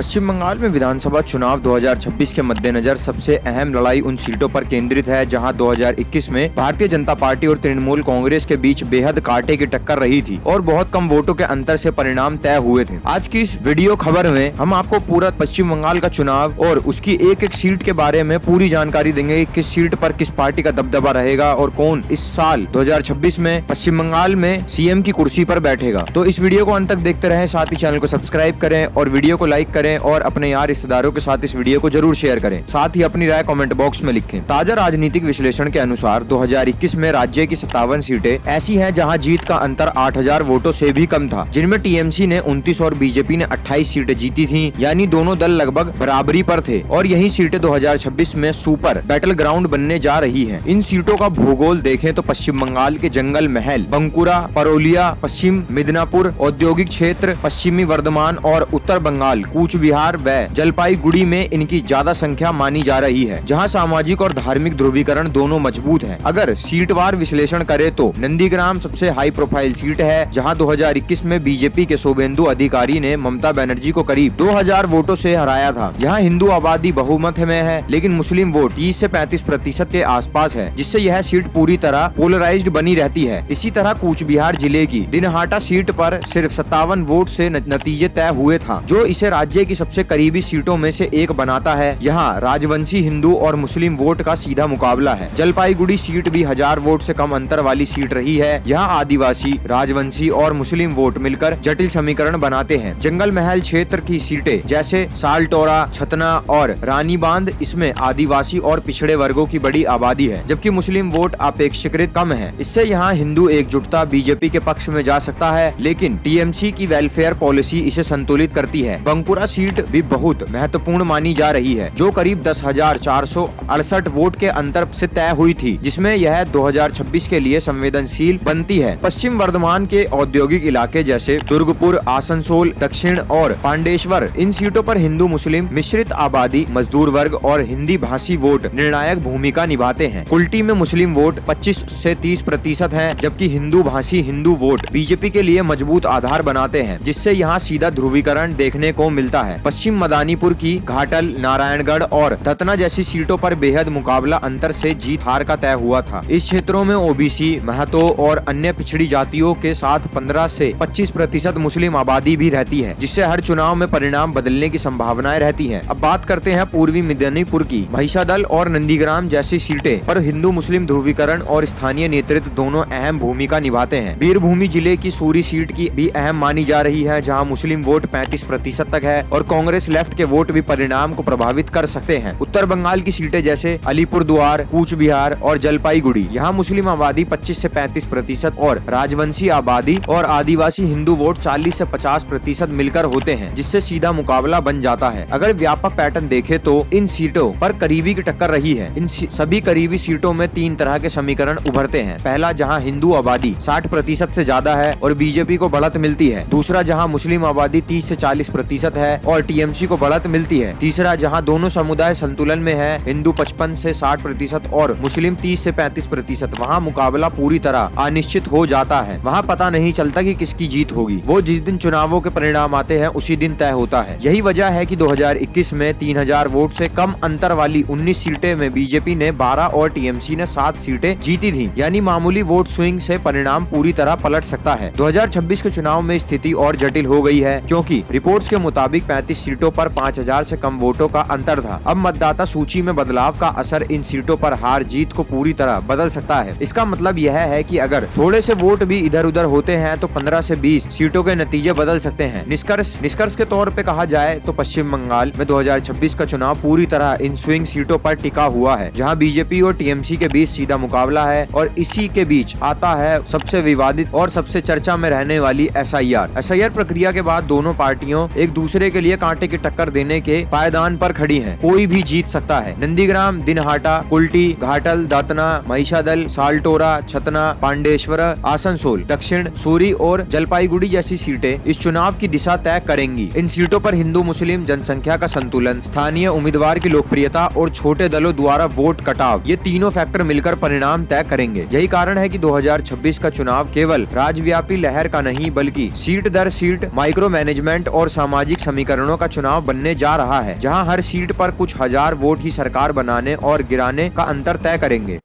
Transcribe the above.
पश्चिम बंगाल में विधानसभा चुनाव 2026 के मद्देनजर सबसे अहम लड़ाई उन सीटों पर केंद्रित है जहां 2021 में भारतीय जनता पार्टी और तृणमूल कांग्रेस के बीच बेहद कांटे की टक्कर रही थी और बहुत कम वोटों के अंतर से परिणाम तय हुए थे। आज की इस वीडियो खबर में हम आपको पूरा पश्चिम बंगाल का चुनाव और उसकी एक एक सीट के बारे में पूरी जानकारी देंगे। किस सीट पर किस पार्टी का दबदबा रहेगा और कौन इस साल 2026 में पश्चिम बंगाल में सीएम की कुर्सी पर बैठेगा। तो इस वीडियो को अंत तक देखते रहें, साथ ही चैनल को सब्सक्राइब करें और वीडियो को लाइक करें और अपने यार रिश्तेदारों के साथ इस वीडियो को जरूर शेयर करें। साथ ही अपनी राय कमेंट बॉक्स में लिखें। ताजा राजनीतिक विश्लेषण के अनुसार 2021 में राज्य की 57 सीटें ऐसी हैं जहां जीत का अंतर 8000 वोटों से भी कम था, जिनमें टीएमसी ने 29 और बीजेपी ने 28 सीटें जीती थी, यानी दोनों दल लगभग बराबरी पर थे। और यही सीटें 2026 में सुपर बैटल ग्राउंड बनने जा रही हैं। इन सीटों का भूगोल देखें तो पश्चिम बंगाल के जंगल महल, बंकुरा, परोलिया, पश्चिम मिदनापुर औद्योगिक क्षेत्र, पश्चिमी वर्धमान और उत्तर बंगाल कूच बिहार व जलपाईगुड़ी में इनकी ज्यादा संख्या मानी जा रही है, जहां सामाजिक और धार्मिक ध्रुवीकरण दोनों मजबूत है। अगर सीटवार विश्लेषण करें तो नंदीग्राम सबसे हाई प्रोफाइल सीट है, जहां 2021 में बीजेपी के शुभेंदु अधिकारी ने ममता बनर्जी को करीब 2000 वोटों से हराया था। यहाँ हिंदू आबादी बहुमत में है, लेकिन मुस्लिम वोट 30 से 35% के आसपास है, जिससे यह सीट पूरी तरह पोलराइज्ड बनी रहती है। इसी तरह कूच बिहार जिले की दिनहाटा सीट पर सिर्फ 57 वोट से नतीजे तय हुए था, जो इसे राज्य की सबसे करीबी सीटों में से एक बनाता है। यहाँ राजवंशी हिंदू और मुस्लिम वोट का सीधा मुकाबला है। जलपाईगुड़ी सीट भी 1000 वोट से कम अंतर वाली सीट रही है। यहाँ आदिवासी, राजवंशी और मुस्लिम वोट मिलकर जटिल समीकरण बनाते हैं। जंगल महल क्षेत्र की सीटें जैसे सालटोरा, छतना और रानी बांध, इसमें आदिवासी और पिछड़े वर्गों की बड़ी आबादी है, जबकि मुस्लिम वोट अपेक्षाकृत कम है। इससे यहाँ हिंदू एकजुटता बीजेपी के पक्ष में जा सकता है, लेकिन टीएमसी की वेलफेयर पॉलिसी इसे संतुलित करती है। बंकुरा सीट भी बहुत महत्वपूर्ण मानी जा रही है, जो करीब 10,468 वोट के अंतर से तय हुई थी, जिसमें यह 2026 के लिए संवेदनशील बनती है। पश्चिम वर्धमान के औद्योगिक इलाके जैसे दुर्गपुर, आसनसोल, दक्षिण और पांडेश्वर, इन सीटों पर हिंदू मुस्लिम मिश्रित आबादी, मजदूर वर्ग और हिंदी भाषी वोट निर्णायक भूमिका निभाते हैं। कुल्टी में मुस्लिम वोट 25 से 30% है, जबकि हिंदू भाषी हिंदू वोट बीजेपी के लिए मजबूत आधार बनाते हैं, जिससे यहाँ सीधा ध्रुवीकरण देखने को मिलता है। पश्चिम मदानीपुर की घाटल, नारायणगढ़ और दतना जैसी सीटों पर बेहद मुकाबला अंतर से जीत हार का तय हुआ था। इस क्षेत्रों में ओबीसी, महतो और अन्य पिछड़ी जातियों के साथ 15 से 25% मुस्लिम आबादी भी रहती है, जिससे हर चुनाव में परिणाम बदलने की संभावनाएं रहती है। अब बात करते हैं पूर्वी मिदनीपुर की। महिषादल और नंदीग्राम जैसी सीटें पर हिंदू मुस्लिम ध्रुवीकरण और स्थानीय नेतृत्व दोनों अहम भूमिका निभाते हैं। बीरभूमि जिले की सूरी सीट की भी अहम मानी जा रही है, जहाँ मुस्लिम वोट 35% तक है और कांग्रेस लेफ्ट के वोट भी परिणाम को प्रभावित कर सकते हैं। उत्तर बंगाल की सीटें जैसे अलीपुरद्वार, कूच बिहार और जलपाईगुड़ी, यहाँ मुस्लिम आबादी 25 से 35% और राजवंशी आबादी और आदिवासी हिंदू वोट 40 से 50% मिलकर होते हैं, जिससे सीधा मुकाबला बन जाता है। अगर व्यापक पैटर्न देखें तो इन सीटों पर करीबी की टक्कर रही है। इन सभी करीबी सीटों में 3 तरह के समीकरण उभरते हैं। पहला, जहाँ हिंदू आबादी 60% से ज्यादा है और बीजेपी को बढ़त मिलती है। दूसरा, जहाँ मुस्लिम आबादी 30 से 40% है और टीएमसी को बढ़त मिलती है। तीसरा, जहां दोनों समुदाय संतुलन में है, हिंदू 55 से 60% और मुस्लिम 30 से 35%, वहां मुकाबला पूरी तरह अनिश्चित हो जाता है। वहां पता नहीं चलता कि किसकी जीत होगी, वो जिस दिन चुनावों के परिणाम आते हैं उसी दिन तय होता है। यही वजह है कि 2021 में 3000 वोट से कम अंतर वाली 19 सीटें में बीजेपी ने 12 और टीएमसी ने 7 सीटें जीती थी, यानी मामूली वोट स्विंग से परिणाम पूरी तरह पलट सकता है। 2026 के चुनाव में स्थिति और जटिल हो गई है, क्योंकि रिपोर्ट्स के मुताबिक 35 सीटों पर 5000 से कम वोटों का अंतर था। अब मतदाता सूची में बदलाव का असर इन सीटों पर हार जीत को पूरी तरह बदल सकता है। इसका मतलब यह है कि अगर थोड़े से वोट भी इधर उधर होते हैं तो 15 से 20 सीटों के नतीजे बदल सकते हैं। निष्कर्ष के तौर पे कहा जाए तो पश्चिम बंगाल में 2026 का चुनाव पूरी तरह इन स्विंग सीटों पर टिका हुआ है, जहां बीजेपी और टीएमसी के बीच सीधा मुकाबला है और इसी के बीच आता है सबसे विवादित और सबसे चर्चा में रहने वाली एसआईआर प्रक्रिया के बाद दोनों पार्टियों एक दूसरे के लिए कांटे की टक्कर देने के पायदान पर खड़ी हैं। कोई भी जीत सकता है। नंदीग्राम, दिनहाटा, कुल्टी, घाटल, दतना, महिषादल, सालटोरा, छतना, पांडेश्वर, आसनसोल, दक्षिण, सूरी और जलपाईगुड़ी जैसी सीटें इस चुनाव की दिशा तय करेंगी। इन सीटों पर हिंदू मुस्लिम जनसंख्या का संतुलन, स्थानीय उम्मीदवार की लोकप्रियता और छोटे दलों द्वारा वोट कटाव, ये तीनों फैक्टर मिलकर परिणाम तय करेंगे। यही कारण है कि 2026 का चुनाव केवल राज्यव्यापी लहर का नहीं, बल्कि सीट दर सीट माइक्रो मैनेजमेंट और सामाजिक समीकरण समीकरणों का चुनाव बनने जा रहा है, जहां हर सीट पर कुछ हजार वोट ही सरकार बनाने और गिराने का अंतर तय करेंगे।